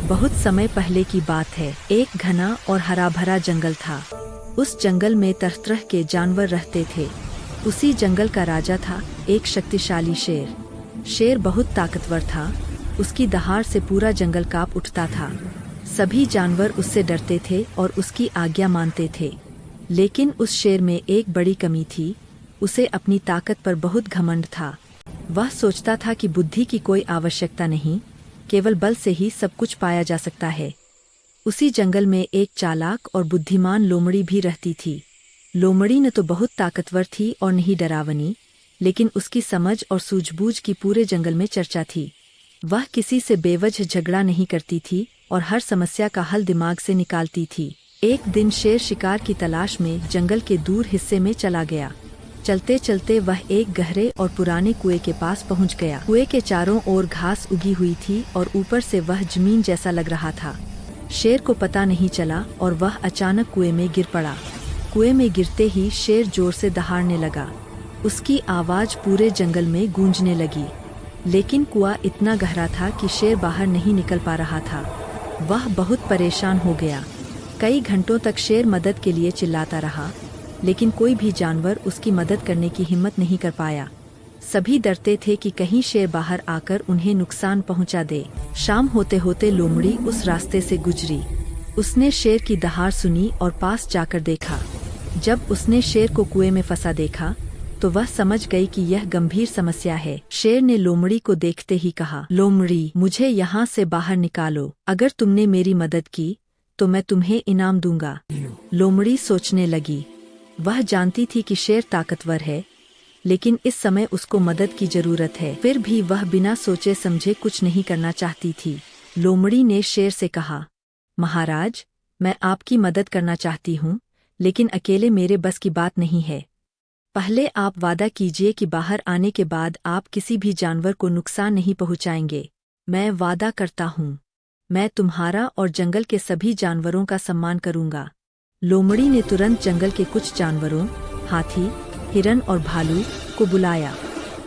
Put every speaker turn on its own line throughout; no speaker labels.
बहुत समय पहले की बात है। एक घना और हरा भरा जंगल था। उस जंगल में तरह तरह के जानवर रहते थे। उसी जंगल का राजा था एक शक्तिशाली शेर। शेर बहुत ताकतवर था। उसकी दहाड़ से पूरा जंगल कांप उठता था। सभी जानवर उससे डरते थे और उसकी आज्ञा मानते थे। लेकिन उस शेर में एक बड़ी कमी थी। उसे अपनी ताकत पर बहुत घमंड था। वह सोचता था कि बुद्धि की कोई आवश्यकता नहीं, केवल बल से ही सब कुछ पाया जा सकता है। उसी जंगल में एक चालाक और बुद्धिमान लोमड़ी भी रहती थी। लोमड़ी न तो बहुत ताकतवर थी और नहीं डरावनी, लेकिन उसकी समझ और सूझबूझ की पूरे जंगल में चर्चा थी। वह किसी से बेवजह झगड़ा नहीं करती थी और हर समस्या का हल दिमाग से निकालती थी। एक दिन शेर शिकार की तलाश में जंगल के दूर हिस्से में चला गया। चलते चलते वह एक गहरे और पुराने कुएं के पास पहुंच गया। कुएं के चारों ओर घास उगी हुई थी और ऊपर से वह जमीन जैसा लग रहा था। शेर को पता नहीं चला और वह अचानक कुएं में गिर पड़ा। कुएं में गिरते ही शेर जोर से दहाड़ने लगा। उसकी आवाज पूरे जंगल में गूंजने लगी। लेकिन कुआं इतना गहरा था कि शेर बाहर नहीं निकल पा रहा था। वह बहुत परेशान हो गया। कई घंटों तक शेर मदद के लिए चिल्लाता रहा, लेकिन कोई भी जानवर उसकी मदद करने की हिम्मत नहीं कर पाया। सभी डरते थे कि कहीं शेर बाहर आकर उन्हें नुकसान पहुंचा दे। शाम होते होते लोमड़ी उस रास्ते से गुजरी। उसने शेर की दहाड़ सुनी और पास जाकर देखा। जब उसने शेर को कुएं में फंसा देखा तो वह समझ गई कि यह गंभीर समस्या है। शेर ने लोमड़ी को देखते ही कहा, लोमड़ी, मुझे यहाँ से बाहर निकालो। अगर तुमने मेरी मदद की तो मैं तुम्हें इनाम दूंगा। लोमड़ी सोचने लगी। वह जानती थी कि शेर ताकतवर है, लेकिन इस समय उसको मदद की जरूरत है। फिर भी वह बिना सोचे समझे कुछ नहीं करना चाहती थी। लोमड़ी ने शेर से कहा, महाराज, मैं आपकी मदद करना चाहती हूँ, लेकिन अकेले मेरे बस की बात नहीं है। पहले आप वादा कीजिए कि बाहर आने के बाद आप किसी भी जानवर को नुकसान नहीं पहुँचाएंगे। मैं वादा करता हूँ। मैं तुम्हारा और जंगल के सभी जानवरों का सम्मान करूँगा। लोमड़ी ने तुरंत जंगल के कुछ जानवरों, हाथी, हिरन और भालू को बुलाया।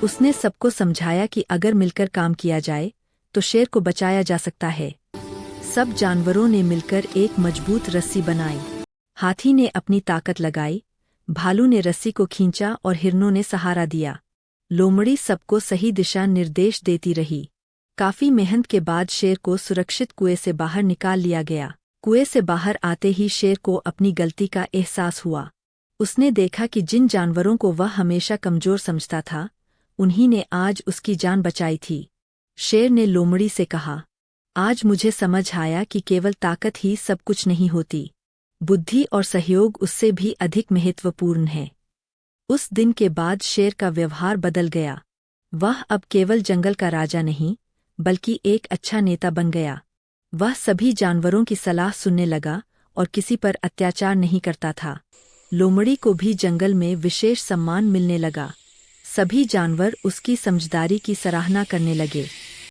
उसने सबको समझाया कि अगर मिलकर काम किया जाए तो शेर को बचाया जा सकता है। सब जानवरों ने मिलकर एक मजबूत रस्सी बनाई। हाथी ने अपनी ताकत लगाई, भालू ने रस्सी को खींचा और हिरनों ने सहारा दिया। लोमड़ी सबको सही दिशा निर्देश देती रही। काफी मेहनत के बाद शेर को सुरक्षित कुएं से बाहर निकाल लिया गया। कुएं से बाहर आते ही शेर को अपनी गलती का एहसास हुआ। उसने देखा कि जिन जानवरों को वह हमेशा कमजोर समझता था, उन्हीं ने आज उसकी जान बचाई थी। शेर ने लोमड़ी से कहा, आज मुझे समझ आया कि केवल ताकत ही सब कुछ नहीं होती। बुद्धि और सहयोग उससे भी अधिक महत्वपूर्ण है। उस दिन के बाद शेर का व्यवहार बदल गया। वह अब केवल जंगल का राजा नहीं, बल्कि एक अच्छा नेता बन गया। वह सभी जानवरों की सलाह सुनने लगा और किसी पर अत्याचार नहीं करता था। लोमड़ी को भी जंगल में विशेष सम्मान मिलने लगा। सभी जानवर उसकी समझदारी की सराहना करने लगे।